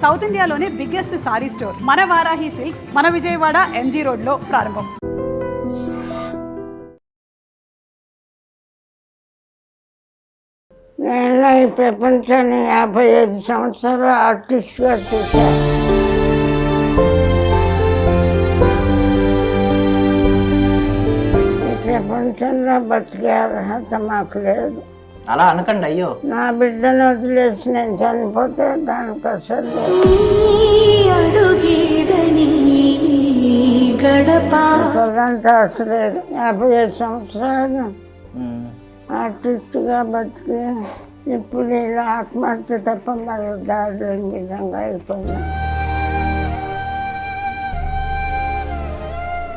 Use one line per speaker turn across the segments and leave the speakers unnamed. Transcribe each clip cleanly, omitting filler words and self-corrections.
South ఇండియాలోనే biggest sorry store మన Varahi silks మన విజయవాడ ఎంజీ రోడ్ లో ప్రారంభం.
నేను ఈ ప్రపంచాన్ని 55 సంవత్సరాలు ఆర్టిస్ట్గా చూశాను. ఈ ప్రపంచంలో బతికే అర్హత మాకు లేదు.
అలా అనకండి. అయ్యో,
నా బిడ్డను వదిలేసి నేను చనిపోతే దానికి అసలు అదంతా అసలు లేదు. 55 సంవత్సరాలు ఆర్టిస్ట్గా బతికి ఇప్పుడు ఇలా ఆత్మహత్య తప్ప మరో దారి లేని విధంగా అయిపోయినా.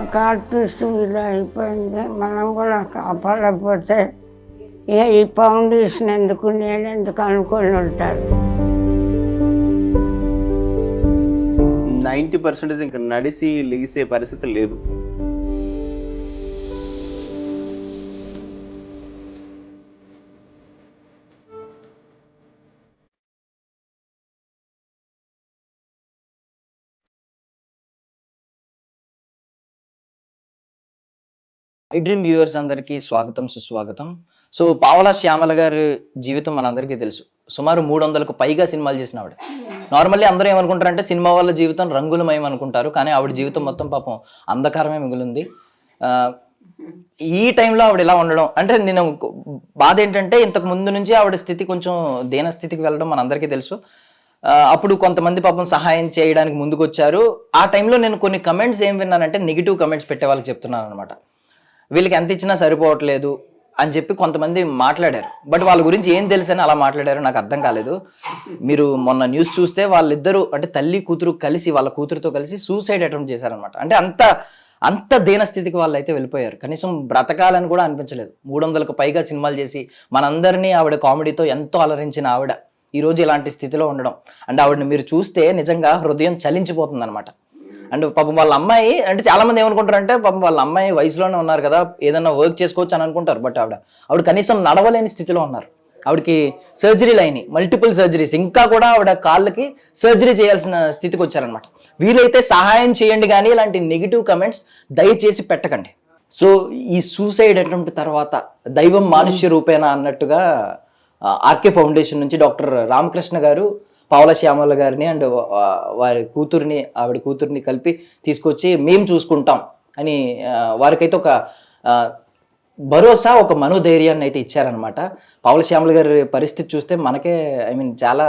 ఒక ఆర్టిస్ట్ ఇలా అయిపోయింది. మనం కూడా కాపాడకపోతే ఈ ఫౌండేషన్ ఎందుకు నేను ఎందుకు అనుకొని ఉంటారు.
90% ఇంకా నడిసి లేసే పరిస్థితి లేదు.
ఐ డ్రీమ్ వ్యూవర్స్ అందరికీ స్వాగతం, సుస్వాగతం. సో పావలా శ్యామల గారి జీవితం మనందరికీ తెలుసు. సుమారు 300కు పైగా సినిమాలు చేసిన ఆవిడ. నార్మల్లీ అందరూ ఏమనుకుంటారంటే సినిమా వాళ్ళ జీవితం రంగులమయం అనుకుంటారు, కానీ ఆవిడ జీవితం మొత్తం పాపం అంధకారమే మిగిలింది. ఈ టైంలో ఆవిడ ఇలా ఉండడం అంటే నేను బాధ ఏంటంటే ఇంతకు ముందు నుంచి ఆవిడ స్థితి కొంచెం దీన స్థితికి వెళ్ళడం మనందరికీ తెలుసు. అప్పుడు కొంతమంది పాపం సహాయం చేయడానికి ముందుకు వచ్చారు. ఆ టైంలో నేను కొన్ని కమెంట్స్ ఏం విన్నానంటే నెగిటివ్ కమెంట్స్ పెట్టే వాళ్ళకి చెప్తున్నాను అనమాట. వీళ్ళకి ఎంత ఇచ్చినా సరిపోవట్లేదు అని చెప్పి కొంతమంది మాట్లాడారు. బట్ వాళ్ళ గురించి ఏం తెలుసని అలా మాట్లాడారు నాకు అర్థం కాలేదు. మీరు మొన్న న్యూస్ చూస్తే వాళ్ళిద్దరూ అంటే తల్లి కూతురు కలిసి వాళ్ళ కూతురుతో కలిసి సూసైడ్ అటెంప్ట్ చేశారనమాట. అంటే అంత దీన స్థితికి వాళ్ళు అయితే వెళ్ళిపోయారు. కనీసం బ్రతకాలని కూడా అనిపించలేదు. 300కు పైగా సినిమాలు చేసి మనందరినీ ఆవిడ కామెడీతో ఎంతో అలరించిన ఆవిడ ఈరోజు ఇలాంటి స్థితిలో ఉండడం అంటే ఆవిడని మీరు చూస్తే నిజంగా హృదయం చలించిపోతుంది అనమాట. అండ్ పాపం వాళ్ళ అమ్మాయి అంటే చాలా మంది ఏమనుకుంటారంటే పాపం వాళ్ళ అమ్మాయి వయసులోనే ఉన్నారు కదా, ఏదన్నా వర్క్ చేసుకోవచ్చు అని అనుకుంటారు. బట్ ఆవిడ కనీసం నడవలేని స్థితిలో ఉన్నారు. ఆవిడకి సర్జరీలు అయినాయి, మల్టిపుల్ సర్జరీస్. ఇంకా కూడా ఆవిడ కాళ్ళకి సర్జరీ చేయాల్సిన స్థితికి వచ్చారనమాట. వీలైతే సహాయం చేయండి, కానీ ఇలాంటి నెగిటివ్ కమెంట్స్ దయచేసి పెట్టకండి. సో ఈ సూసైడ్ అటెంప్ట్ తర్వాత దైవం మానుష్య రూపేణ అన్నట్టుగా ఆర్కే ఫౌండేషన్ నుంచి డాక్టర్ రామకృష్ణ గారు పావలా శ్యామల గారిని అండ్ ఆవిడ కూతుర్ని కలిపి తీసుకొచ్చి మేము చూసుకుంటాం అని వారికైతే ఒక భరోసా, ఒక మనోధైర్యాన్ని అయితే ఇచ్చారనమాట. పావలా శ్యామల గారి పరిస్థితి చూస్తే మనకే చాలా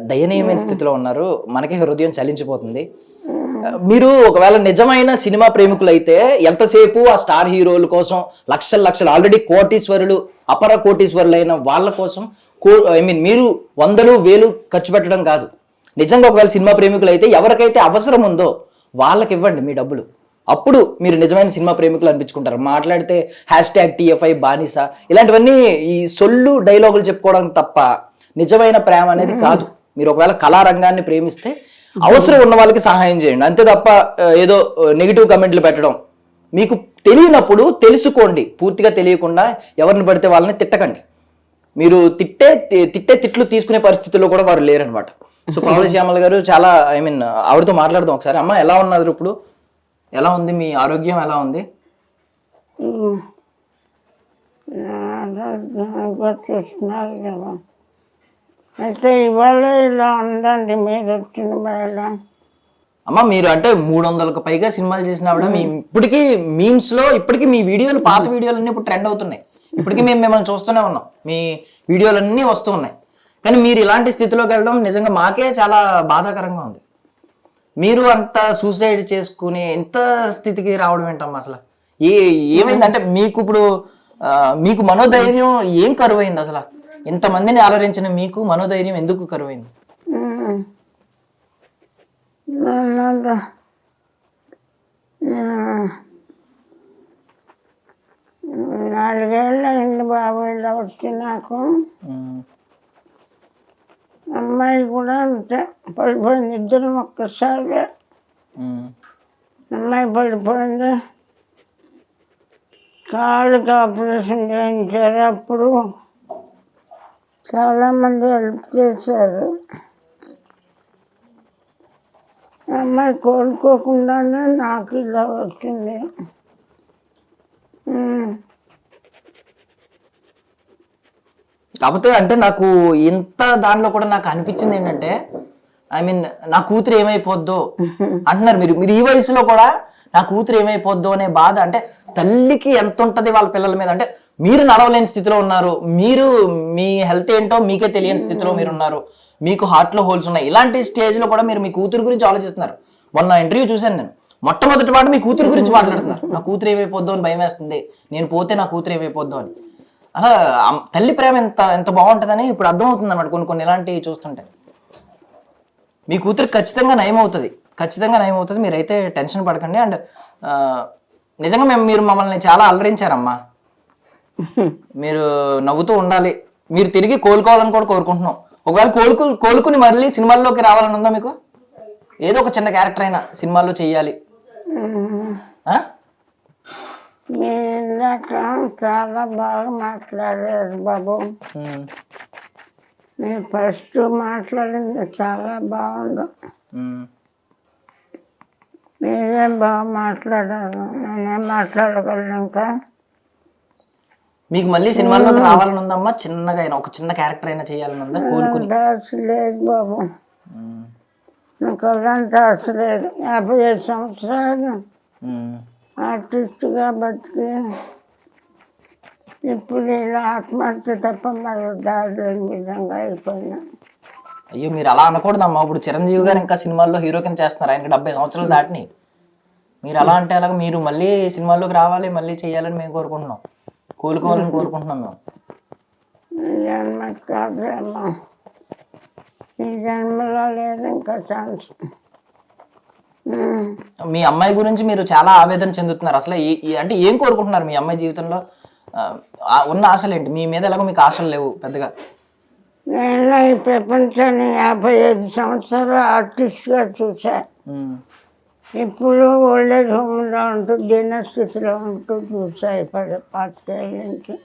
దయనీయమైన స్థితిలో ఉన్నారు. మనకే హృదయం చలించిపోతుంది. మీరు ఒకవేళ నిజమైన సినిమా ప్రేమికులు అయితే ఎంతసేపు ఆ స్టార్ హీరోల కోసం లక్షలు ఆల్రెడీ కోటీశ్వరులు, అపర కోటీశ్వరులు అయిన వాళ్ళ కోసం మీరు 100,000 ఖర్చు పెట్టడం కాదు. నిజంగా ఒకవేళ సినిమా ప్రేమికులు అయితే ఎవరికైతే అవసరం ఉందో వాళ్ళకి ఇవ్వండి మీ డబ్బులు. అప్పుడు మీరు నిజమైన సినిమా ప్రేమికులు అనిపించుకుంటారు. మాట్లాడితే #TFI బానిస ఇలాంటివన్నీ ఈ సొల్లు డైలాగులు చెప్పుకోవడం తప్ప నిజమైన ప్రేమ అనేది కాదు. మీరు ఒకవేళ కళారంగాన్ని ప్రేమిస్తే అవసరం ఉన్న వాళ్ళకి సహాయం చేయండి, అంతే తప్ప ఏదో నెగిటివ్ కమెంట్లు పెట్టడం. మీకు తెలియనప్పుడు తెలుసుకోండి. పూర్తిగా తెలియకుండా ఎవరిని పడితే వాళ్ళని తిట్టకండి. మీరు తిట్టే తిట్లు తీసుకునే పరిస్థితుల్లో కూడా వారు లేరనమాట. సో పావలా శ్యామల గారు చాలా ఆవిడతో మాట్లాడదాం ఒకసారి. అమ్మ ఎలా ఉన్నారు ఇప్పుడు? ఎలా ఉంది మీ ఆరోగ్యం? ఎలా ఉంది?
అయితే ఇవాళ ఇలా ఉందండి మీరు వచ్చిన వేళ.
అమ్మ మీరు అంటే 300కు పైగా సినిమాలు చేసిన ఆవిడ, ఇప్పటికీ మీమ్స్ లో ఇప్పటికీ మీ వీడియోలు, పాత వీడియోలన్నీ ఇప్పుడు ట్రెండ్ అవుతున్నాయి. ఇప్పటికీ మేము మిమ్మల్ని చూస్తూనే ఉన్నాం, మీ వీడియోలన్నీ వస్తూ ఉన్నాయి. కానీ మీరు ఇలాంటి స్థితిలోకి వెళ్ళడం నిజంగా మాకే చాలా బాధాకరంగా ఉంది. మీరు అంత సూసైడ్ చేసుకుని ఇంత స్థితికి రావడం ఏంటమ్మా అసలు? ఏమైందంటే మీకు ఇప్పుడు మీకు మనోధైర్యం ఏం కరువైంది అసలు? ఇంతమందిని ఆలోచించిన మీకు మనోధైర్యం ఎందుకు కరువైంది?
4 ఏళ్ళు అయింది బాబు ఇలా వచ్చి నాకు. అమ్మాయి కూడా అంతే పడిపోయింది. ఇద్దరం ఒక్కసారి అమ్మాయి పడిపోయింది. కాళ్ళకి ఆపరేషన్ చేయించారు. అప్పుడు చాలామంది హెల్ప్ చేశారు. అమ్మాయి కోలుకోకుండానే నాకు ఇలా వచ్చింది.
కాకపోతే అంటే నాకు ఇంత దానిలో కూడా నాకు అనిపించింది ఏంటంటే ఐ మీన్ నా కూతురు ఏమైపోద్దో అంటున్నారు మీరు మీరు ఈ వయసులో కూడా నా కూతురు ఏమైపోద్దో అనే బాధ. అంటే తల్లికి ఎంత ఉంటది వాళ్ళ పిల్లల మీద. అంటే మీరు నడవలేని స్థితిలో ఉన్నారు, మీరు మీ హెల్త్ ఏంటో మీకే తెలియని స్థితిలో మీరు ఉన్నారు, మీకు హార్ట్ లో హోల్స్ ఉన్నాయి. ఇలాంటి స్టేజ్ లో కూడా మీరు మీ కూతురు గురించి ఆలోచిస్తున్నారు. మొన్న ఇంటర్వ్యూ చూశాను నేను, మొట్టమొదటి మాట మీ కూతురు గురించి మాట్లాడుతున్నారు. నా కూతురు ఏమైపోద్దో అని భయం వేస్తుంది, నేను పోతే నా కూతురు ఏమైపోద్దో అని. అలా తల్లి ప్రేమ ఎంత ఎంత బాగుంటుందని ఇప్పుడు అర్థమవుతుంది అన్నమాట కొన్ని ఇలాంటివి చూస్తుంటే. మీ కూతురు ఖచ్చితంగా నయమవుతుంది, ఖచ్చితంగా నయమవుతుంది, మీరైతే టెన్షన్ పడకండి. అండ్ నిజంగా మీరు మమ్మల్ని చాలా అలరించారమ్మా. మీరు నవ్వుతూ ఉండాలి, మీరు తిరిగి కోలుకోవాలని కూడా కోరుకుంటున్నాం. ఒకవేళ కోలుకుని మళ్ళీ సినిమాల్లోకి రావాలని ఉందా మీకు? ఏదో ఒక చిన్న క్యారెక్టర్ అయినా సినిమాల్లో చెయ్యాలి.
మీరు ఇందాక చాలా బాగా మాట్లాడారు బాబు. మీరు ఫస్ట్ మాట్లాడింది చాలా బాగుంది. మీరేం బాగా మాట్లాడారు, నేనేం మాట్లాడగలను ఇంకా.
మీకు మళ్ళీ సినిమాల్లోకి రావాలని ఉందమ్మా? చిన్నగా అయినా ఒక చిన్న క్యారెక్టర్ అయినా చేయాలని ఉందా కోలుకుని?
ఆశ లేదు బాబు, నాకు అలాంటి ఆశ లేదు. 55 సంవత్సరాలు ఆర్టిస్ట్గా బతికి ఇప్పుడు ఇలా ఆత్మహత్య తప్ప మరో దారి లేని విధంగా అయిపోయినా.
అయ్యో మీరు అలా అనకూడదమ్మా. ఇప్పుడు చిరంజీవి గారు ఇంకా సినిమాల్లో హీరో కింద చేస్తున్నారు, ఆయనకి 70 సంవత్సరాలు దాటిని. మీరు అలా అంటే అలాగా మీరు మళ్ళీ సినిమాల్లోకి రావాలి, మళ్ళీ చేయాలని మేము కోరుకుంటున్నాం, కోలుకోవాలని కోరుకుంటున్నాం మేము.
ఈ జన్మ కాదేమో, ఈ జన్మలో లేదు ఇంకా ఛాన్స్.
మీ అమ్మాయి గురించి మీరు చాలా ఆవేదన చెందుతున్నారు. అసలు అంటే ఏం కోరుకుంటున్నారు మీ అమ్మాయి జీవితంలో? ఉన్న ఆశలు ఏంటి? మీ మీద ఎలాగో మీకు ఆశలు లేవు పెద్దగా.
నేను ఈ ప్రపంచాన్ని 55 సంవత్సరాలు ఆర్టిస్ట్గా చూసా. ఇప్పుడు ఓల్డేజ్ హోమ్లో ఉంటూ దీనస్థితిలో ఉంటూ చూసా 25 ఏళ్ళ నుంచి.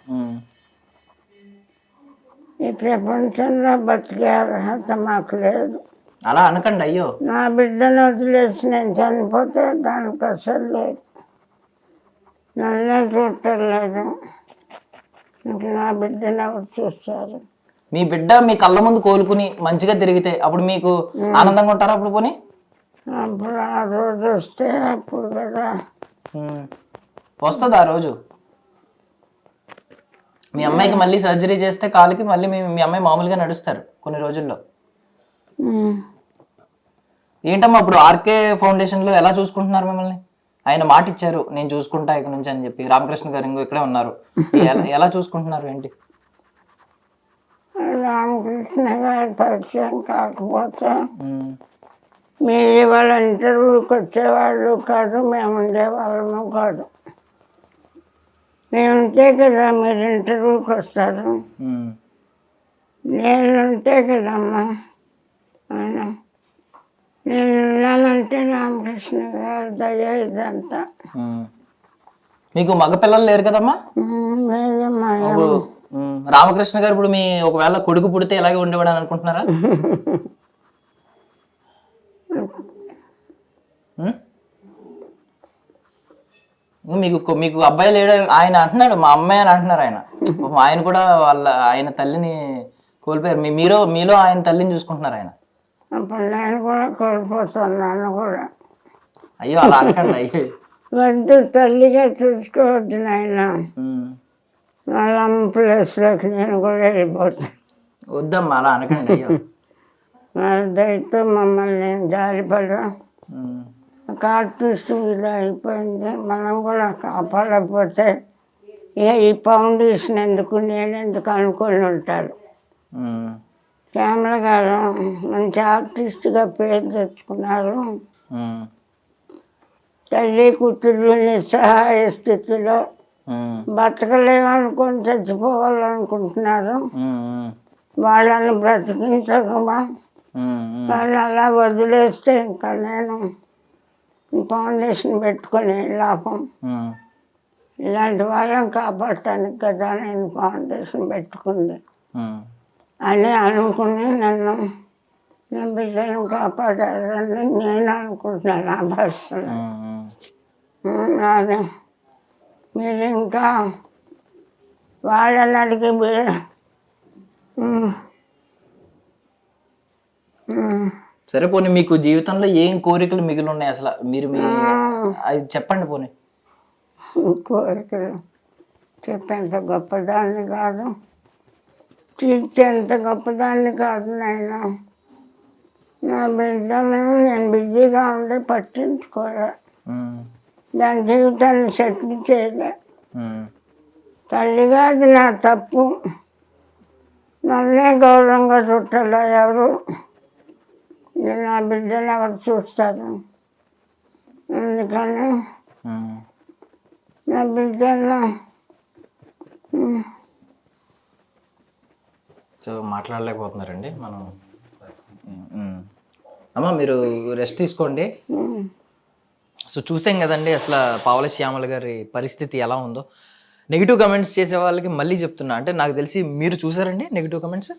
ఈ ప్రపంచంలో బతికే అర్హత మాకు లేదు.
అలా అనకండి అయ్యో.
నా బిడ్డను వదిలేసి నేను చనిపోతే దానికి అసలు లేదు, నన్నే చూడలేదు. ఇంక నా బిడ్డను ఎవరు చూస్తారు?
మీ బిడ్డ మీ కళ్ళ ముందు కోలుకుని మంచిగా తిరిగితే అప్పుడు మీకు ఆనందంగా ఉంటారా? అప్పుడు పోనీ
అప్పుడు ఆ రోజు వస్తే అప్పుడు కదా
వస్తుంది ఆ రోజు. మీ అమ్మాయికి మళ్ళీ సర్జరీ చేస్తే కాలుకి మళ్ళీ మీ అమ్మాయి మామూలుగా నడుస్తారు కొన్ని రోజుల్లో. ఏంటమ్మా ఇప్పుడు ఆర్కే ఫౌండేషన్లో ఎలా చూసుకుంటున్నారు మిమ్మల్ని? ఆయన మాట ఇచ్చారు నేను చూసుకుంటా ఇక నుంచి అని చెప్పి. రామకృష్ణ గారు ఇంకో ఇక్కడే ఉన్నారు, ఎలా చూసుకుంటున్నారు ఏంటి?
రామకృష్ణ గారి పరిచయం కాకపోతే మీరు వాళ్ళ ఇంటర్వ్యూకి వచ్చేవాళ్ళు కాదు, మేము ఉండేవాళ్ళము కాదు. మేముంటే కదా మీరు ఇంటర్వ్యూకి వస్తారు, నేనుంటే కదమ్మా ఆయన. నేను ఉన్నానంటే రామకృష్ణ గారు దయ ఇదంతా.
మీకు మగపిల్లలు లేరు కదమ్మా?
లేదమ్మా.
రామకృష్ణ గారు ఇప్పుడు మీ ఒకవేళ కొడుకు పుడితే ఎలాగే ఉండేవాడు అని అనుకుంటున్నారా? మీకు అబ్బాయి లేడు ఆయన అంటున్నాడు, మా అమ్మాయి అని అంటున్నారు ఆయన. ఆయన కూడా ఆయన తల్లిని కోల్పోయారు, మీలో ఆయన తల్లిని చూసుకుంటున్నారు ఆయన.
అప్పుడు నేను కూడా కోల్పోతున్నాను కూడా.
అయ్యో అలా అనకండి అయ్యో.
వద్దు, తల్లిగా చూసుకోవద్దు నాయన. వాళ్ళ అమ్మ ప్లేస్లోకి నేను కూడా వెళ్ళిపోతాను.
వద్దమ్మా అలా అనకండి అయ్యో.
వాళ్ళ దయతో మమ్మల్ని నేను జారిపడా. ఒక ఆర్టిస్ట్ ఇలా అయిపోయింది, మనం కూడా కాపాడకపోతే ఈ ఫౌండేషన్ ఎందుకు నేను ఎందుకు అనుకొని ఉంటారు. శ్యామల గారు మంచి ఆర్టిస్ట్గా పేరు తెచ్చుకున్నారు. తల్లి కూతురు నిస్సహాయ స్థితిలో బతకలేమనుకొని చచ్చిపోవాలనుకుంటున్నారు. వాళ్ళని బ్రతికించకమా, వాళ్ళని అలా వదిలేస్తే ఇంకా నేను ఫౌండేషన్ పెట్టుకునే లాభం. ఇలాంటి వాళ్ళని కాపాడటానికి కదా నేను ఫౌండేషన్ పెట్టుకుంది అని అనుకుని నన్ను నా బిడ్డను కాపాడాలని నేను అనుకుంటున్నాను ఆ పరిస్థితులు. అదే మీరు ఇంకా వాళ్ళని అడిగి
సరే పోనీ మీకు జీవితంలో ఏం కోరికలు మిగిలి ఉన్నాయి అసలు మీరు అది చెప్పండి పోనీ.
కోరికలు చెప్పేంత గొప్పదాన్ని కాదు, తీర్చేంత గొప్పదాన్ని కాదు నాయన. నా బిడ్డను నేను బిజీగా ఉండి పట్టించుకోలే, దాని జీవితాన్ని సెటిల్ చేయలే. తల్లిగా అది నా తప్పు. నన్నే గౌరవంగా చుట్టాల ఎవరు, నా బిడ్డను ఎవరు చూస్తారు? అందుకని నా బిడ్డను
సో మాట్లాడలేకపోతున్నారండి మనం. అమ్మ మీరు రెస్ట్ తీసుకోండి. సో చూసాం కదండి అసలు పావల శ్యామల గారి పరిస్థితి ఎలా ఉందో. నెగిటివ్ కమెంట్స్ చేసే వాళ్ళకి మళ్ళీ చెప్తున్నా, అంటే నాకు తెలిసి మీరు చూసారండి నెగిటివ్ కమెంట్స్?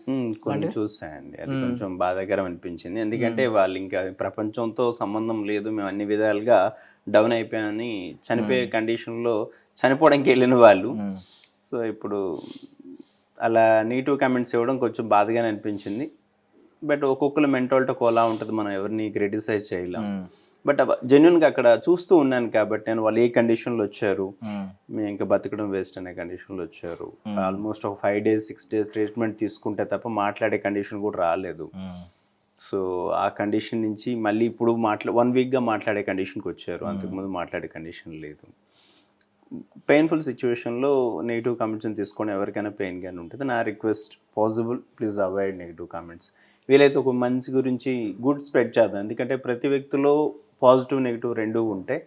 కొన్ని చూసాయండి, అది కొంచెం బాధాకరం అనిపించింది. ఎందుకంటే వాళ్ళు ఇంకా ప్రపంచంతో సంబంధం లేదు, మేము అన్ని విధాలుగా డౌన్ అయిపోయామని చనిపోయే కండిషన్లో చనిపోవడానికి వెళ్ళిన వాళ్ళు. సో ఇప్పుడు అలా నెగిటివ్ కమెంట్స్ ఇవ్వడం కొంచెం బాధగానే అనిపించింది. బట్ ఒక్కొక్కరు మెంటాలిటీ ఒకలా ఉంటుంది, మనం ఎవరిని క్రిటిసైజ్ చేయలేం. బట్ జెన్యున్గా అక్కడ చూస్తూ ఉన్నాను కాబట్టి నేను వాళ్ళు ఏ కండిషన్లో వచ్చారు, మేము ఇంకా బతకడం వేస్ట్ అనే కండిషన్లో వచ్చారు. ఆల్మోస్ట్ ఒక 5 days 6 days ట్రీట్మెంట్ తీసుకుంటే తప్ప మాట్లాడే కండిషన్ కూడా రాలేదు. సో ఆ కండిషన్ నుంచి మళ్ళీ ఇప్పుడు 1 weekగా మాట్లాడే కండిషన్కి వచ్చారు. అంతకుముందు మాట్లాడే కండిషన్ లేదు. పెయిన్ఫుల్ సిచ్యువేషన్లో నెగిటివ్ కామెంట్స్ని తీసుకొని ఎవరికైనా పెయిన్గానే ఉంటుంది. నా request possible please avoid negative comments. వీలైతే ఒక మంచి గురించి గుడ్ స్ప్రెడ్ చేద్దాం. ఎందుకంటే ప్రతి వ్యక్తిలో పాజిటివ్ నెగిటివ్ రెండూ ఉంటాయి.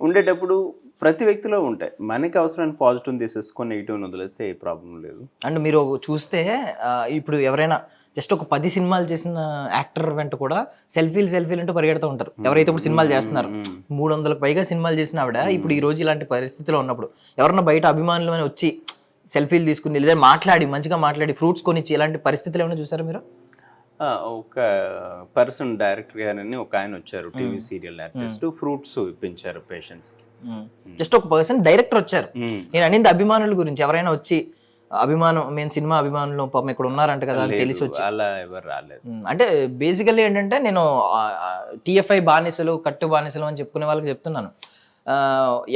ఉండేటప్పుడు ప్రతి వ్యక్తిలో ఉంటాయి. మనకి అవసరాన్ని పాజిటివ్ తీసేసుకొని నెగిటివ్ని వదిలేస్తే ఏ ప్రాబ్లం లేదు.
అండ్ మీరు చూస్తే ఇప్పుడు ఎవరైనా జస్ట్ ఒక 10 సినిమాలు చేసిన యాక్టర్ వెంట కూడా సెల్ఫీలు అంటూ పరిగెడుతూ ఉంటారు. ఎవరైతే ఇప్పుడు సినిమాలు చేస్తున్నారు, 300కు పైగా సినిమాలు చేసిన ఆవిడ ఇప్పుడు ఈ రోజు ఇలాంటి పరిస్థితిలో ఉన్నప్పుడు ఎవరన్నా బయట అభిమానులు అని వచ్చి సెల్ఫీలు తీసుకుని లేదా మంచిగా మాట్లాడి ఫ్రూట్స్ కొనిచ్చి ఇలాంటి పరిస్థితులు ఏమైనా చూసారా మీరు?
ఒక పర్సన్ డైరెక్టర్ గారని ఒక ఆయన వచ్చారు, టీవీ సీరియల్ ఆర్టిస్ట్, ఫ్రూట్స్ ఇప్పించారు పేషెంట్స్కి.
జస్ట్ ఒక పర్సన్ డైరెక్టర్ వచ్చారు. నేను అనింది అభిమానుల గురించి, ఎవరైనా వచ్చి అభిమానం మేము సినిమా అభిమానులు పాపం ఇక్కడ ఉన్నారంట కదా అని తెలిసి వచ్చి.
అలా ఎవరు రాలేదు.
అంటే బేసికల్లీ ఏంటంటే నేను TFI బానిసలు కట్టు బానిసలు అని చెప్పుకునే వాళ్ళకి చెప్తున్నాను,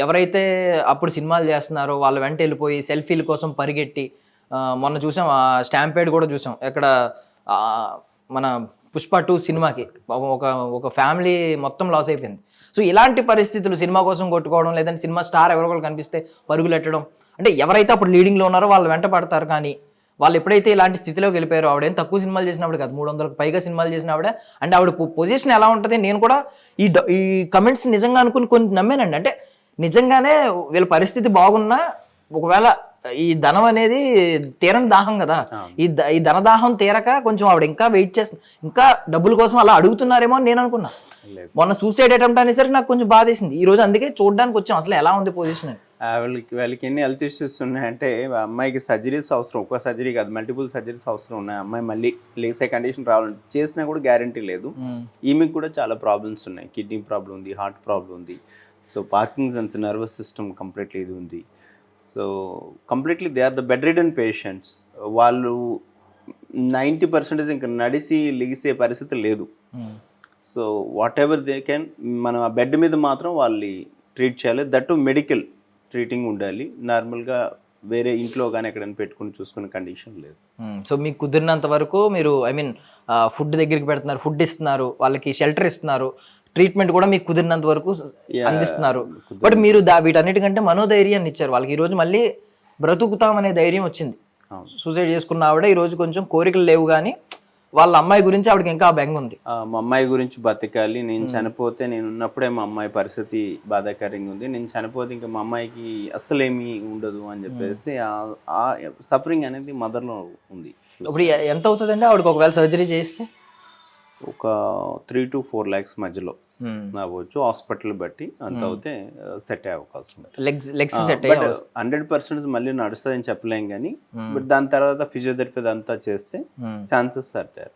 ఎవరైతే అప్పుడు సినిమాలు చేస్తున్నారో వాళ్ళ వెంట వెళ్ళిపోయి సెల్ఫీల కోసం పరిగెట్టి, మొన్న చూసాం స్టాంపేడ్ కూడా చూసాం ఎక్కడ మన పుష్ప 2 సినిమాకి ఒక ఫ్యామిలీ మొత్తం లాస్ అయిపోయింది. సో ఇలాంటి పరిస్థితులు సినిమా కోసం కొట్టుకోవడం, లేదంటే సినిమా స్టార్ ఎవరో కనిపిస్తే పరుగులు ఎట్టడం, అంటే ఎవరైతే అప్పుడు లీడింగ్లో ఉన్నారో వాళ్ళు వెంట పడతారు. కానీ వాళ్ళు ఎప్పుడైతే ఇలాంటి స్థితిలోకి వెళ్ళిపోయారో, ఆవిడేం తక్కువ సినిమాలు చేసినప్పుడు కాదు, 300కు పైగా సినిమాలు చేసిన ఆవిడ. అంటే ఆవిడ పొజిషన్ ఎలా ఉంటుంది, నేను కూడా ఈ కమెంట్స్ నిజంగా అనుకుని కొన్ని నమ్మానండి. అంటే నిజంగానే వీళ్ళ పరిస్థితి బాగున్నా, ఒకవేళ ఈ ధనం అనేది తీరని దాహం కదా, ఈ ధనదాహం తీరక కొంచెం ఆవిడ ఇంకా వెయిట్ చేస్తుంది, ఇంకా డబ్బుల కోసం అలా అడుగుతున్నారేమో అని నేను అనుకున్నా. మొన్న సూసైడ్ అటెంప్ట్ అనేసరికి నాకు కొంచెం బాధేసింది. ఈ రోజు అందుకే చూడడానికి వచ్చాం అసలు ఎలా ఉంది పొజిషన్ అని.
వాళ్ళకి ఎన్ని హెల్త్ ఇష్యూస్ ఉన్నాయంటే, అమ్మాయికి సర్జరీస్ అవసరం, ఒక్క సర్జరీ కాదు మల్టిపుల్ సర్జరీస్ అవసరం ఉన్నాయి. అమ్మాయి మళ్ళీ లేసే కండిషన్ రావాలంటే చేసినా కూడా గ్యారంటీ లేదు. ఈమెకి కూడా చాలా ప్రాబ్లమ్స్ ఉన్నాయి, కిడ్నీ ప్రాబ్లం ఉంది, హార్ట్ ప్రాబ్లం ఉంది. So Parkinson's, nervous system completely ఇది ఉంది. So completely they are the bedridden patients. వాళ్ళు 90% ఇంకా నడిసి లెగిసే పరిస్థితి లేదు. So whatever they can, మనం ఆ బెడ్ మీద మాత్రం వాళ్ళని ట్రీట్ చేయాలి. దట్ మెడికల్ ట్రీటింగ్ ఉండాలి. నార్మల్గా వేరే ఇంట్లో కానీ ఎక్కడైనా పెట్టుకుని చూసుకునే కండిషన్ లేదు.
సో మీకు కుదిరినంత వరకు మీరు ఫుడ్ దగ్గరికి పెడుతున్నారు, ఫుడ్ ఇస్తున్నారు, వాళ్ళకి షెల్టర్ ఇస్తున్నారు, ట్రీట్మెంట్ కూడా మీకు కుదిరినంత వరకు అందిస్తున్నారు. బట్ మీరు వీటన్నిటికంటే మనోధైర్యాన్ని ఇచ్చారు వాళ్ళకి. ఈ రోజు మళ్ళీ బ్రతుకుతామనే ధైర్యం వచ్చింది. సూసైడ్ చేసుకున్న ఆవిడ ఈ రోజు కొంచెం కోరికలు లేవు, కానీ వాళ్ళ అమ్మాయి గురించి ఆవిడకి ఇంకా బెంగ ఉంది.
మా అమ్మాయి గురించి బతకాలి, నేను చనిపోతే, నేను ఉన్నప్పుడే మా అమ్మాయి పరిస్థితి బాధాకరంగా ఉంది, నేను చనిపోతే ఇంకా మా అమ్మాయికి అస్సలేమీ ఉండదు అని చెప్పేసి ఆ సఫరింగ్ అనేది మదర్లో ఉంది.
ఇప్పుడు ఎంత అవుతుందండి ఆవిడకి ఒకవేళ సర్జరీ చేస్తే?
ఒక 3 to 4 lakhs మధ్యలో అవ్వచ్చు, హాస్పిటల్ బట్టి అంత అవుతే సెట్ అయ్యే అవకాశం.
లెగ్స్ సెట్
100% మళ్ళీ నడుస్తుందని చెప్పలేం కానీ, బట్ దాని తర్వాత ఫిజియోథెరపీ అంతా చేస్తే ఛాన్సెస్ సర్తారు.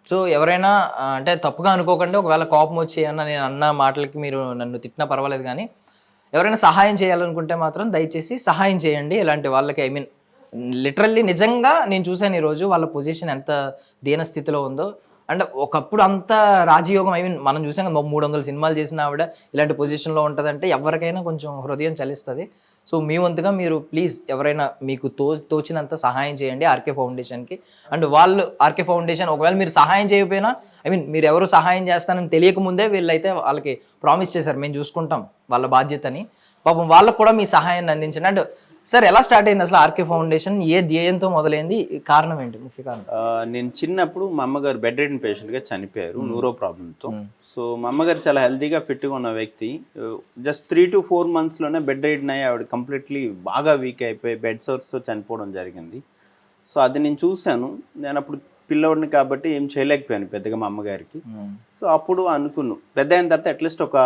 సో ఎవరైనా అంటే తప్పుగా అనుకోకండి, ఒకవేళ కోపం వచ్చి అన్న నేను అన్న మాటలకి మీరు నన్ను తిట్టినా పర్వాలేదు, కానీ ఎవరైనా సహాయం చేయాలనుకుంటే మాత్రం దయచేసి సహాయం చేయండి ఇలాంటి వాళ్ళకి. ఐ మీన్ లిటరల్లీ నిజంగా నేను చూశాను ఈరోజు వాళ్ళ పొజిషన్ ఎంత దీన స్థితిలో ఉందో. అంటే ఒకప్పుడు అంత రాజయోగం, ఐ మీన్ మనం చూసాం కదా 300 సినిమాలు చేసిన ఆవిడ ఇలాంటి పొజిషన్లో ఉంటుందంటే ఎవరికైనా కొంచెం హృదయం చలిస్తుంది. సో మీ వంతుగా మీరు ప్లీజ్ ఎవరైనా మీకు తోచినంత సహాయం చేయండి ఆర్కే ఫౌండేషన్కి. అండ్ వాళ్ళు ఆర్కే ఫౌండేషన్ ఒకవేళ మీరు సహాయం చేయకపోయినా, ఐ మీన్ మీరు ఎవరు సహాయం చేస్తానని తెలియకముందే వీళ్ళైతే వాళ్ళకి ప్రామిస్ చేశారు మేము చూసుకుంటాం వాళ్ళ బాధ్యతని. పాపం వాళ్ళకు కూడా మీ సహాయాన్ని అందించండి. అండ్ సార్ ఎలా స్టార్ట్ అయింది అసలు ఆర్కే ఫౌండేషన్, ఏ ధ్యేయంతో మొదలైంది, కారణం ఏంటి, ముఖ్య కారణం?
నేను చిన్నప్పుడు మా అమ్మగారు బెడ్ రిడెన్ పేషెంట్గా చనిపోయారు న్యూరో ప్రాబ్లంతో. సో మా అమ్మగారు చాలా హెల్తీగా ఫిట్గా ఉన్న వ్యక్తి. జస్ట్ 3 to 4 monthsలోనే బెడ్ రిడెన్ అయ్యి ఆవిడ కంప్లీట్లీ బాగా వీక్ అయిపోయి బెడ్ సోర్స్తో చనిపోవడం జరిగింది. సో అది నేను చూశాను. నేను అప్పుడు పిల్లవాడిని కాబట్టి ఏం చేయలేకపోయాను పెద్దగా మా అమ్మగారికి. సో అప్పుడు అనుకున్నాను పెద్ద అయిన తర్వాత అట్లీస్ట్ ఒక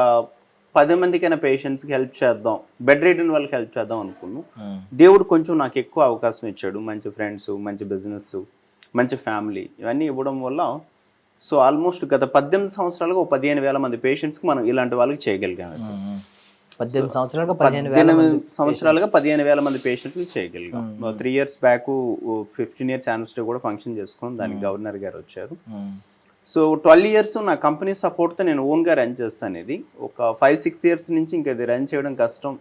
10 మందికైనా పేషెంట్స్కి హెల్ప్ చేద్దాం, బెడ్ రిడెన్ వాళ్ళకి హెల్ప్ చేద్దాం అనుకున్నాను. దేవుడు కొంచెం నాకు ఎక్కువ అవకాశం ఇచ్చాడు. మంచి ఫ్రెండ్స్, మంచి బిజినెస్, మంచి ఫ్యామిలీ ఇవన్నీ ఇవ్వడం వల్ల సో ఆల్మోస్ట్ గత 18 సంవత్సరాలుగా 15,000 మంది పేషెంట్స్కి మనం ఇలాంటి వాళ్ళకి చేయగలిగాము.
18 సంవత్సరాలుగా
15,000 మంది పేషెంట్కి చేయగలిగాం. 3 years బ్యాక్ 15 years యానివర్సరీ కూడా ఫంక్షన్ చేసుకుని దానికి గవర్నర్ గారు వచ్చారు. సో 12 years నా కంపెనీ సపోర్ట్తో నేను ఓన్గా రన్ చేస్తాను. ఇది ఒక 5-6 years నుంచి ఇంకా ఇది రన్ చేయడం కష్టం.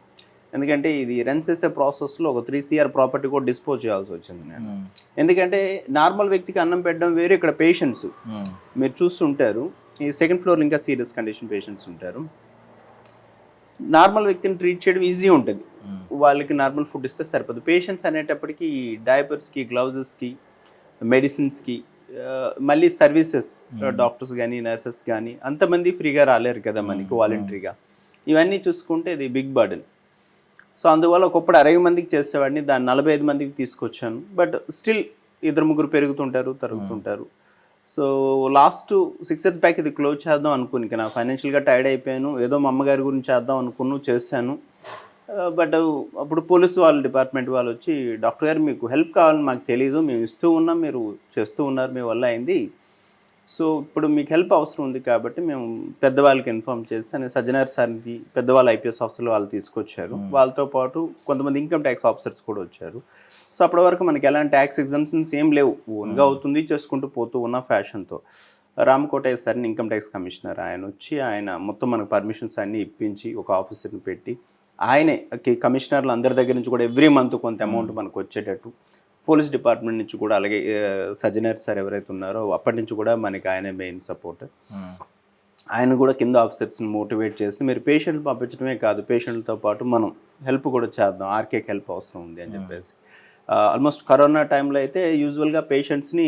ఎందుకంటే ఇది రన్ చేసే ప్రాసెస్లో ఒక 3 crore ప్రాపర్టీ కూడా డిస్పోజ్ చేయాల్సి వచ్చింది నేను. ఎందుకంటే నార్మల్ వ్యక్తికి అన్నం పెట్టడం వేరే, ఇక్కడ పేషెంట్స్ మీరు చూస్తుంటారు ఈ 2nd floor ఇంకా సీరియస్ కండిషన్ పేషెంట్స్ ఉంటారు. నార్మల్ వ్యక్తిని ట్రీట్ చేయడం ఈజీ ఉంటుంది, వాళ్ళకి నార్మల్ ఫుడ్ ఇస్తే సరిపోదు. పేషెంట్స్ అనేటప్పటికి డైపర్స్కి, గ్లౌజెస్కి, మెడిసిన్స్కి, మళ్ళీ సర్వీసెస్ డాక్టర్స్ కానీ నర్సెస్ కానీ అంతమంది ఫ్రీగా రాలేరు కదా మనకి వాలంటరీగా. ఇవన్నీ చూసుకుంటే ఇది బిగ్ బర్డెన్. సో అందువల్ల ఒకప్పుడు 60 మందికి చేసేవాడిని, దాన్ని 45 మందికి తీసుకొచ్చాను. బట్ స్టిల్ 2-3 పెరుగుతుంటారు, తరుగుతుంటారు. సో లాస్ట్ 6 years బ్యాక్ ఇది క్లోజ్ చేద్దాం అనుకుని, ఇంకా నా ఫైనాన్షియల్గా టైర్డ్ అయిపోయాను. ఏదో మా అమ్మగారి గురించి చేద్దాం అనుకున్నాను, చేశాను. బట్ అప్పుడు పోలీసు వాళ్ళ డిపార్ట్మెంట్ వాళ్ళు వచ్చి, డాక్టర్ గారు మీకు హెల్ప్ కావాలని మాకు తెలియదు, మేము ఇస్తూ ఉన్నాం, మీరు చేస్తూ ఉన్నారు, మీ వల్ల అయింది. సో ఇప్పుడు మీకు హెల్ప్ అవసరం ఉంది కాబట్టి మేము పెద్దవాళ్ళకి ఇన్ఫార్మ్ చేస్తాను. సజ్జనార్ సార్ని పెద్దవాళ్ళు IPS ఆఫీసర్లు వాళ్ళు తీసుకొచ్చారు. వాళ్ళతో పాటు కొంతమంది ఇన్కమ్ ట్యాక్స్ ఆఫీసర్స్ కూడా వచ్చారు. సో అప్పటి వరకు మనకి ఎలాంటి ట్యాక్స్ ఎగ్జామ్షన్స్ ఏం లేవు, ఓన్గా అవుతుంది, చేసుకుంటూ పోతూ ఉన్న ఫ్యాషన్తో. రామకోటయ్య సార్ని ఇన్కమ్ ట్యాక్స్ కమిషనర్ ఆయన వచ్చి ఆయన మొత్తం మనకు పర్మిషన్స్ అన్నీ ఇప్పించి ఒక ఆఫీసర్ని పెట్టి ఆయనే కమిషనర్లు అందరి దగ్గర నుంచి కూడా ఎవ్రీ మంత్ కొంత అమౌంట్ మనకు వచ్చేటట్టు, పోలీస్ డిపార్ట్మెంట్ నుంచి కూడా అలాగే సజ్జనర్ సార్ ఎవరైతే ఉన్నారో అప్పటి నుంచి కూడా మనకి ఆయనే మెయిన్ సపోర్ట్. ఆయన కూడా కింద ఆఫీసర్స్ని మోటివేట్ చేసి మీరు పేషెంట్లు పంపించడమే కాదు, పేషెంట్లతో పాటు మనం హెల్ప్ కూడా చేద్దాం, ఆర్కేకి హెల్ప్ అవసరం ఉంది అని చెప్పేసి. ఆల్మోస్ట్ కరోనా టైంలో అయితే యూజువల్గా పేషెంట్స్ని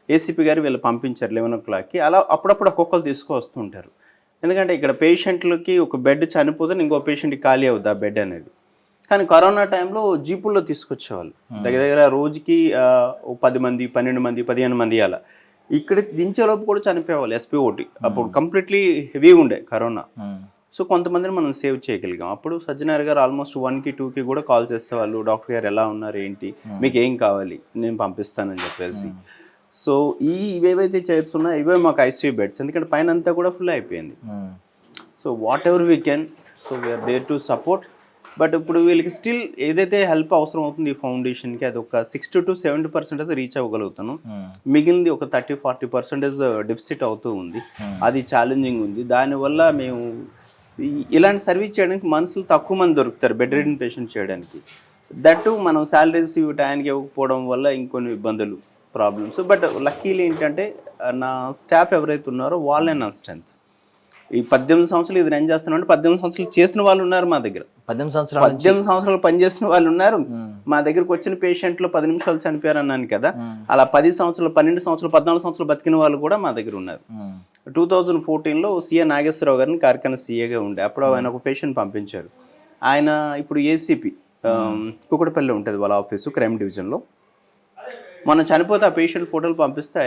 ఏసీపీ గారు వీళ్ళు పంపించారు 11 o'clockకి. అలా అప్పుడప్పుడు ఒక్కొక్కరు తీసుకొస్తుంటారు. ఎందుకంటే ఇక్కడ పేషెంట్లకి ఒక బెడ్ చనిపోతే ఇంకో పేషెంట్కి ఖాళీ అవుద్ది ఆ బెడ్ అనేది. కానీ కరోనా టైంలో జీపుల్లో తీసుకొచ్చేవాళ్ళు, దగ్గర రోజుకి 10 మంది, 12 మంది, 15 మంది అలా. ఇక్కడ దించేలోపు కూడా చనిపోయేవాళ్ళు SPOT. అప్పుడు కంప్లీట్లీ హెవీగా ఉండే కరోనా. సో కొంతమందిని మనం సేవ్ చేయగలిగాం. అప్పుడు సజ్జనార్ గారు ఆల్మోస్ట్ 1కి 2కి కూడా కాల్ చేసేవాళ్ళు, డాక్టర్ గారు ఎలా ఉన్నారు, ఏంటి, మీకు ఏం కావాలి, నేను పంపిస్తానని చెప్పేసి. సో ఇవేవైతే చైర్స్ ఉన్నాయో ఇవే మాకు ICU బెడ్స్, ఎందుకంటే పైన అంతా కూడా ఫుల్ అయిపోయింది. So whatever we can, so we are there to support. But ఇప్పుడు వీళ్ళకి స్టిల్ ఏదైతే హెల్ప్ అవసరం అవుతుంది ఈ ఫౌండేషన్కి, అది ఒక 60 to 70% రీచ్ అవ్వగలుగుతాను. మిగిలింది ఒక 30-40% డెఫిసిట్ అవుతూ ఉంది. అది ఛాలెంజింగ్ ఉంది. దానివల్ల మేము ఇలాంటి సర్వీస్ చేయడానికి మనుషులు తక్కువ మంది దొరుకుతారు బెడ్ రిడెన్ పేషెంట్ చేయడానికి. దట్టు మనం శాలరీస్ టైంకి ఇవ్వకపోవడం వల్ల ఇంకొన్ని ఇబ్బందులు, ప్రాబ్లమ్స్. బట్ లక్కీలీ ఏంటంటే నా స్టాఫ్ ఎవరైతే ఉన్నారో వాళ్ళే నా స్ట్రెంత్. ఈ 18 సంవత్సరాలు ఇది రన్ చేస్తున్నామంటే 18 సంవత్సరాలు చేసిన వాళ్ళు ఉన్నారు మా దగ్గర.
18
సంవత్సరాలు పనిచేసిన వాళ్ళు ఉన్నారు మా దగ్గరకు. వచ్చిన పేషెంట్లు 10 నిమిషాలు చనిపోయారు అన్నాను కదా, అలా 10 సంవత్సరాలు, 12 సంవత్సరాలు, 14 సంవత్సరాలు బతికిన వాళ్ళు కూడా మా దగ్గర ఉన్నారు. 2014లో CA నాగేశ్వరరావు గారిని కార్ఖానా CAగా ఉండే, అప్పుడు ఆయన ఒక పేషెంట్ పంపించారు. ఆయన ఇప్పుడు ACP కుకటపల్లి ఉంటుంది వాళ్ళ ఆఫీసు, క్రైమ్ డివిజన్లో. మనం చనిపోతే ఆ పేషెంట్ ఫోటోలు పంపిస్తే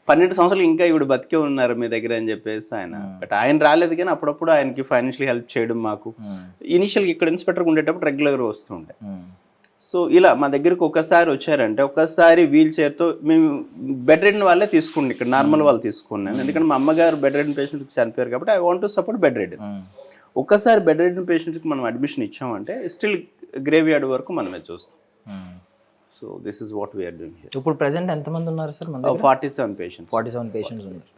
12 సంవత్సరాలు ఇంకా ఇవిడ బతికే ఉన్నారు మీ దగ్గర అని చెప్పేసి ఆయన. బట్ ఆయన రాలేదు, కానీ అప్పుడప్పుడు ఆయనకి ఫైనాన్షియల్ హెల్ప్ చేయడం మాకు. ఇనిషియల్గా ఇక్కడ ఇన్స్పెక్టర్గా ఉండేటప్పుడు రెగ్యులర్గా వస్తూ ఉండే. సో ఇలా మా దగ్గరికి ఒకసారి వచ్చారంటే ఒక్కసారి వీల్ చైర్తో మేము బెడ్ రెడెన్ వాళ్ళే తీసుకున్నాం, ఇక్కడ నార్మల్ వాళ్ళు తీసుకున్నాను. ఎందుకంటే మా అమ్మగారు బెడ్ రెడెన్ పేషెంట్కి చనిపోయారు కాబట్టి I want to support bedridden. ఒక్కసారి బెడ్ రెడెన్ పేషెంట్కి మనం అడ్మిషన్ ఇచ్చామంటే స్టిల్ గ్రేవ్ యార్డ్ వరకు మనమే చూస్తాం. So this is what we are doing here.
ఇప్పుడు ప్రెసెంట్ ఎంతమంది ఉన్నారు సార్?
47 పేషెంట్స్.
47 పేషెంట్స్ ఉన్నారు.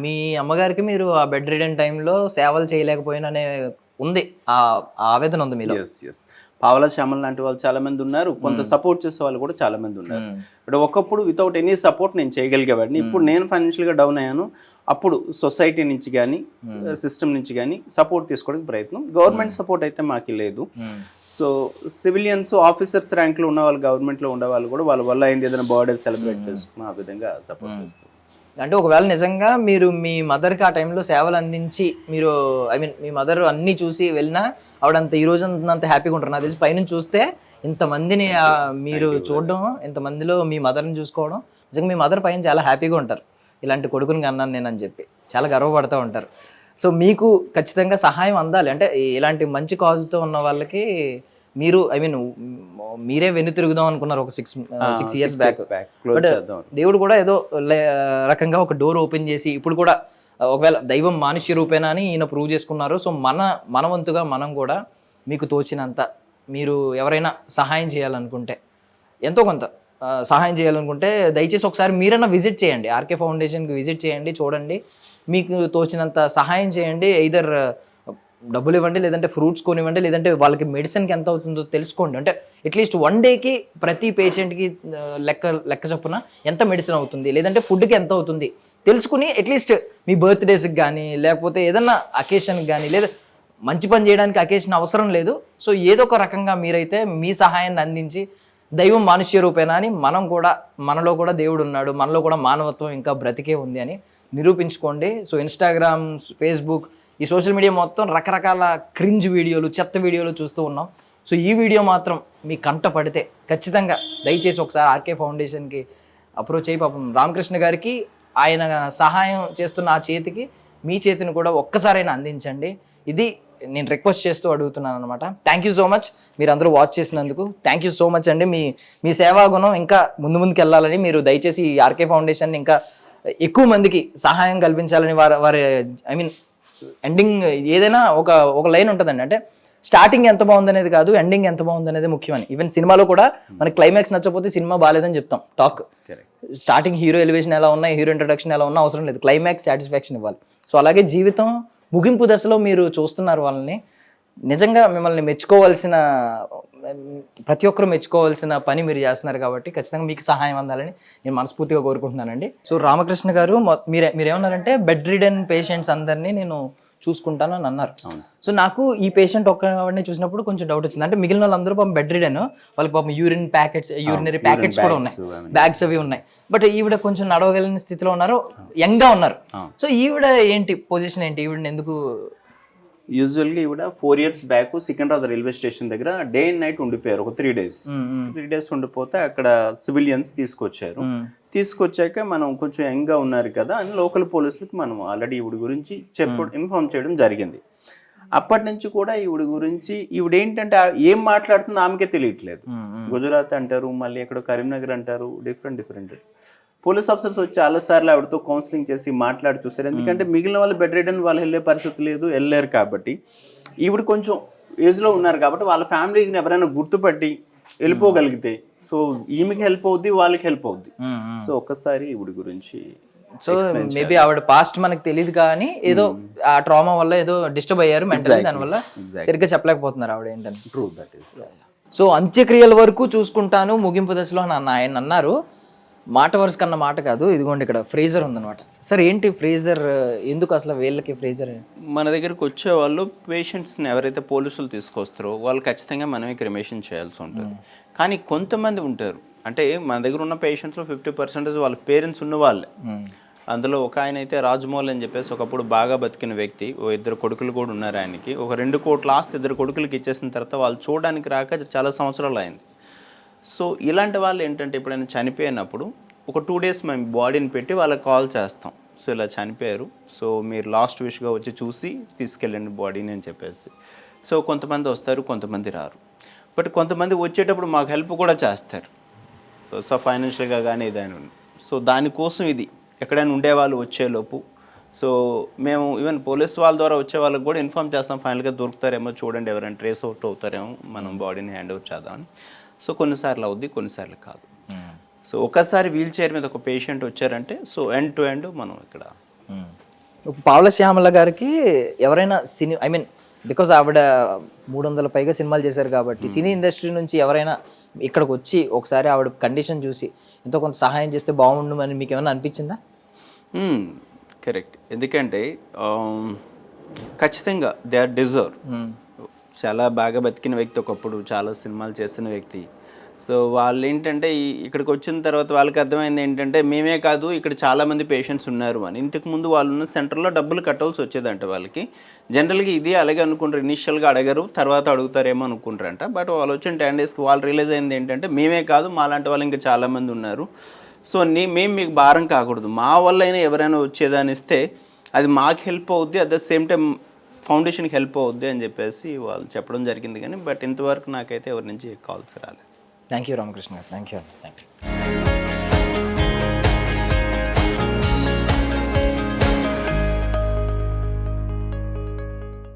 మీ అమ్మగారికి మీరు ఆ బెడ్ రిడెన్ టైంలో సేవలు చేయలేకపోయిననే ఉంది, ఆ ఆవేదన ఉంది మీలో?
ఎస్ పావలా శ్యామల్ లాంటి వాళ్ళు చాలా మంది ఉన్నారు, కొంత సపోర్ట్ చేసే వాళ్ళు కూడా చాలా మంది ఉన్నారు. బట్ ఒకప్పుడు వితౌట్ ఎనీ సపోర్ట్ నేను చేయగలిగేవాడిని. ఇప్పుడు నేను ఫైనాన్షియల్గా డౌన్ అయ్యాను, అప్పుడు సొసైటీ నుంచి కానీ సిస్టమ్ నుంచి కానీ సపోర్ట్ తీసుకోవడానికి ప్రయత్నం. గవర్నమెంట్ సపోర్ట్ అయితే మాకు లేదు. సో సివిలియన్స్ ఆఫీసర్స్ ర్యాంక్లో ఉన్న వాళ్ళు, గవర్నమెంట్లో ఉండే వాళ్ళు కూడా వాళ్ళ వల్ల అయింది ఏదైనా బర్త్డే సెలబ్రేట్ చేసుకుని ఆ విధంగా సపోర్ట్ చేస్తారు.
అంటే ఒకవేళ నిజంగా మీరు మీ మదర్కి ఆ టైంలో సేవలు అందించి మీరు మీ మదర్ అన్నీ చూసి వెళ్ళినా ఆవిడంత ఈ రోజు అంత హ్యాపీగా ఉంటారు. నాకు తెలిసి పైనుంచి చూస్తే ఇంతమందిని మీరు చూడడం, ఇంతమందిలో మీ మదర్ని చూసుకోవడం, నిజంగా మీ మదర్ పైన చాలా హ్యాపీగా ఉంటారు. ఇలాంటి కొడుకుని అన్నాను నేను అని చెప్పి చాలా గర్వపడుతూ ఉంటారు. సో మీకు ఖచ్చితంగా సహాయం అందాలి. అంటే ఇలాంటి మంచి కాజ్తో ఉన్న వాళ్ళకి మీరు మీరే వెన్ను తిరుగుదాం అనుకున్నారు ఒక 6 years బ్యాక్. బట్ దేవుడు కూడా ఏదో రకంగా ఒక డోర్ ఓపెన్ చేసి ఇప్పుడు కూడా ఒకవేళ దైవం మానుష్య రూపేనా అని ఈయన ప్రూవ్ చేసుకున్నారు. సో మన వంతుగా మనం కూడా మీకు తోచినంత మీరు ఎవరైనా సహాయం చేయాలనుకుంటే, ఎంతో కొంత సహాయం చేయాలనుకుంటే దయచేసి ఒకసారి మీరైనా విజిట్ చేయండి, ఆర్కే ఫౌండేషన్కి విజిట్ చేయండి, చూడండి, మీకు తోచినంత సహాయం చేయండి. ఎయిదర్ డబ్బులు ఇవ్వండి, లేదంటే ఫ్రూట్స్ కొనివ్వండి, లేదంటే వాళ్ళకి మెడిసిన్కి ఎంత అవుతుందో తెలుసుకోండి. అంటే అట్లీస్ట్ 1 dayకి ప్రతి పేషెంట్కి లెక్క చొప్పున ఎంత మెడిసిన్ అవుతుంది, లేదంటే ఫుడ్కి ఎంత అవుతుంది తెలుసుకుని అట్లీస్ట్ మీ బర్త్డేస్కి కానీ లేకపోతే ఏదన్నా అకేషన్కి కానీ, లేదా మంచి పని చేయడానికి అకేషన్ అవసరం లేదు. సో ఏదో ఒక రకంగా మీరైతే మీ సహాయాన్ని అందించి దైవం మానుష్య రూపేనా అని మనలో కూడా దేవుడు ఉన్నాడు, మనలో కూడా మానవత్వం ఇంకా బ్రతికే ఉంది అని నిరూపించుకోండి. సో ఇన్స్టాగ్రామ్, ఫేస్బుక్, ఈ సోషల్ మీడియా మొత్తం రకరకాల క్రింజ్ వీడియోలు, చెత్త వీడియోలు చూస్తూ ఉన్నాం. సో ఈ వీడియో మాత్రం మీ కంట పడితే ఖచ్చితంగా దయచేసి ఒకసారి ఆర్కే ఫౌండేషన్కి అప్రోచ్ అయ్యి పాపం రామకృష్ణ గారికి ఆయన సహాయం చేస్తున్న ఆ చేతికి మీ చేతిని కూడా ఒక్కసారైనా అందించండి. ఇది నేను రిక్వెస్ట్ చేస్తూ అడుగుతున్నాను అనమాట. థ్యాంక్ యూ సో మచ్ మీరు అందరూ వాచ్ చేసినందుకు. థ్యాంక్ యూ సో మచ్ అండి. మీ సేవా గుణం ఇంకా ముందుకు వెళ్ళాలని, మీరు దయచేసి ఈ ఆర్కే ఫౌండేషన్ ఇంకా ఎక్కువ మందికి సహాయం కల్పించాలని వారి ఎండింగ్ ఏదైనా ఒక లైన్ ఉంటుందండి. అంటే స్టార్టింగ్ ఎంత బాగుందనేది కాదు, ఎండింగ్ ఎంత బాగుందనేది ముఖ్యమని. ఈవెన్ సినిమాలో కూడా మనకి క్లైమాక్స్ నచ్చకపోతే సినిమా బాగాలేదని చెప్తాం. టాక్ స్టార్టింగ్ హీరో ఎలివేషన్ ఎలా ఉన్నా, హీరో ఇంట్రడక్షన్ ఎలా ఉన్నా అవసరం లేదు, క్లైమాక్స్ సాటిస్ఫాక్షన్ ఇవ్వాలి. సో అలాగే జీవితం ముగింపు దశలో మీరు చూస్తున్నారు వాళ్ళని, నిజంగా మిమ్మల్ని మెచ్చుకోవాల్సిన, ప్రతి ఒక్కరు మెచ్చుకోవాల్సిన పని మీరు చేస్తున్నారు కాబట్టి ఖచ్చితంగా మీకు సహాయం అందాలని నేను మనస్ఫూర్తిగా కోరుకుంటున్నానండి. సో రామకృష్ణ గారు మీరేమన్నారంటే బెడ్ రిడెన్ పేషెంట్స్ అందరినీ నేను చూసుకుంటాను అని అన్నారు. సో నాకు ఈ పేషెంట్ ఒక్కడిని చూసినప్పుడు కొంచెం డౌట్ వచ్చింది. అంటే మిగిలిన వాళ్ళందరూ పాపం బెడ్ రిడెన్, వాళ్ళకి పాపం యూరినరీ ప్యాకెట్స్ కూడా ఉన్నాయి, బ్యాగ్స్ అవి ఉన్నాయి. బట్ ఈవిడ కొంచెం నడవగలిగిన స్థితిలో ఉన్నారు, యంగ్గా ఉన్నారు. సో ఈవిడ ఏంటి పొజిషన్ ఏంటి, ఈవిడని ఎందుకు?
యూజువల్గా ఈవిడ 4 years back Secunderabad railway station దగ్గర డే అండ్ నైట్ ఉండిపోయారు ఒక 3 days. 3 days ఉండిపోతే అక్కడ సివిలియన్స్ తీసుకొచ్చారు. తీసుకొచ్చాక మనం కొంచెం యంగ్గా ఉన్నారు కదా అని లోకల్ పోలీసులకు మనం ఆల్రెడీ ఈవిడ గురించి ఇన్ఫార్మ్ చేయడం జరిగింది. అప్పటి నుంచి కూడా ఈవిడ గురించి ఈవిడ ఏంటంటే ఏం మాట్లాడుతుందో ఆమెకే తెలియట్లేదు. గుజరాత్ అంటారు, మళ్ళీ ఎక్కడో కరీంనగర్ అంటారు, డిఫరెంట్ పోలీస్ ఆఫీసర్స్ వచ్చి చాలాసార్లు ఆవిడతో కౌన్సిలింగ్ చేసి మాట్లాడి చూసారు. ఎందుకంటే మిగిలిన వాళ్ళు బెడ్ రిడెన్ వాళ్ళు వెళ్ళే పరిస్థితి లేదు, వెళ్ళలేరు కాబట్టి. ఈవిడ కొంచెం ఏజ్లో ఉన్నారు కాబట్టి వాళ్ళ ఫ్యామిలీని ఎవరైనా గుర్తుపట్టి వెళ్ళిపోగలిగితే సో ఈమెకి హెల్ప్ అవుద్ది, వాళ్ళకి హెల్ప్ అవుద్ది. సో ఒక్కసారి ఈవిడ గురించి
సో మేబీ ఆవిడ పాస్ట్ మనకు తెలియదు కానీ ఏదో ఆ ట్రామా వల్ల ఏదో డిస్టర్బ్ అయ్యారు మెంటల్లీ, దానివల్ల సరిగ్గా చెప్పలేకపోతున్నారు ఆవిడ ఏంటని.
True, that is.
సో అంత్యక్రియల వరకు చూసుకుంటాను ముగింపు దశలో ఆయన అన్నారు. మాట వరుస కన్నా మాట కాదు. ఇదిగోండి ఇక్కడ ఫ్రీజర్ ఉందన్నమాట. సార్ ఏంటి ఫ్రీజర్, ఎందుకు అసలు వీళ్ళకి ఫ్రీజర్?
మన దగ్గరకు వచ్చే వాళ్ళు పేషెంట్స్ని ఎవరైతే పోలీసులు తీసుకొస్తారో వాళ్ళు ఖచ్చితంగా మనమే క్రిమేషన్ చేయాల్సి ఉంటుంది. కానీ కొంతమంది ఉంటారు, అంటే మన దగ్గర ఉన్న పేషెంట్స్లో 50% వాళ్ళ పేరెంట్స్ ఉన్న వాళ్ళే. అందులో ఒక ఆయన అయితే రాజమౌళి అని చెప్పేసి ఒకప్పుడు బాగా బతికిన వ్యక్తి, 2 కొడుకులు కూడా ఉన్నారు ఆయనకి. ఒక 2 కోట్ల ఆస్తి 2 కొడుకులకి ఇచ్చేసిన తర్వాత వాళ్ళు చూడడానికి రాక చాలా సంవత్సరాలు అయింది. సో ఇలాంటి వాళ్ళు ఏంటంటే ఎప్పుడైనా చనిపోయినప్పుడు ఒక 2 days మేము బాడీని పెట్టి వాళ్ళకి కాల్ చేస్తాం. సో ఇలా చనిపోయారు, సో మీరు లాస్ట్ విష్గా వచ్చి చూసి తీసుకెళ్ళండి బాడీని అని చెప్పేసి. సో కొంతమంది వస్తారు, కొంతమంది రారు. బట్ కొంతమంది వచ్చేటప్పుడు మాకు హెల్ప్ కూడా చేస్తారు. సో ఫైనాన్షియల్గా కానీ ఏదైనా. సో దానికోసం ఇది ఎక్కడైనా ఉండేవాళ్ళు వచ్చేలోపు సో మేము ఈవెన్ పోలీస్ వాళ్ళ ద్వారా వచ్చే వాళ్ళకి కూడా ఇన్ఫామ్ చేస్తాం, ఫైనల్గా దొరుకుతారేమో చూడండి, ఎవరైనా ట్రేస్ అవుట్ అవుతారేమో, మనం బాడీని హ్యాండ్ ఓవర్ చేద్దామని. సో కొన్నిసార్లు అవుద్ది, కొన్నిసార్లు కాదు. సో ఒకసారి వీల్ చైర్ మీద ఒక పేషెంట్ వచ్చారంటే సో ఎండ్ టు ఎండ్ మనం ఇక్కడ.
ఇప్పుడు పావుల శ్యామల గారికి ఎవరైనా సినీ బికాజ్ ఆవిడ 300 పైగా సినిమాలు చేశారు కాబట్టి సినీ ఇండస్ట్రీ నుంచి ఎవరైనా ఇక్కడికి వచ్చి ఒకసారి ఆవిడ కండిషన్ చూసి ఎంతో కొంత సహాయం చేస్తే బాగుండు అని మీకు ఏమైనా అనిపించిందా?
కరెక్ట్. ఎందుకంటే ఖచ్చితంగా దే ఆర్ డిజర్వ్. చాలా బాగా బతికిన వ్యక్తి, ఒకప్పుడు చాలా సినిమాలు చేస్తున్న వ్యక్తి. సో వాళ్ళు ఏంటంటే ఇక్కడికి వచ్చిన తర్వాత వాళ్ళకి అర్థమైంది ఏంటంటే మేమే కాదు ఇక్కడ చాలామంది పేషెంట్స్ ఉన్నారు అని. ఇంతకుముందు వాళ్ళు ఉన్న సెంటర్లో డబ్బులు కట్టాల్సి వచ్చేదంట వాళ్ళకి. జనరల్గా ఇది అలాగే అనుకుంటారు, ఇనిషియల్గా అడగరు, తర్వాత అడుగుతారేమో అనుకుంటారంట. బట్ వాళ్ళు వచ్చిన 10 డేస్కి వాళ్ళు రియలైజ్ అయింది ఏంటంటే మేమే కాదు మాలాంటి వాళ్ళు ఇంకా చాలామంది ఉన్నారు. సో మేము మీకు భారం కాకూడదు, మా వల్ల అయినా ఎవరైనా వచ్చేదాన్ని ఇస్తే అది మాకు హెల్ప్ అవుద్ది, అట్ ద సేమ్ టైం ఫౌండేషన్కి హెల్ప్ అవుద్ది అని చెప్పేసి వాళ్ళు చెప్పడం జరిగింది. కానీ బట్ ఇంతవరకు నాకైతే ఎవరి నుంచి కాల్స్ రాలేదు.
థ్యాంక్ యూ రామకృష్ణ గారు. Thank you.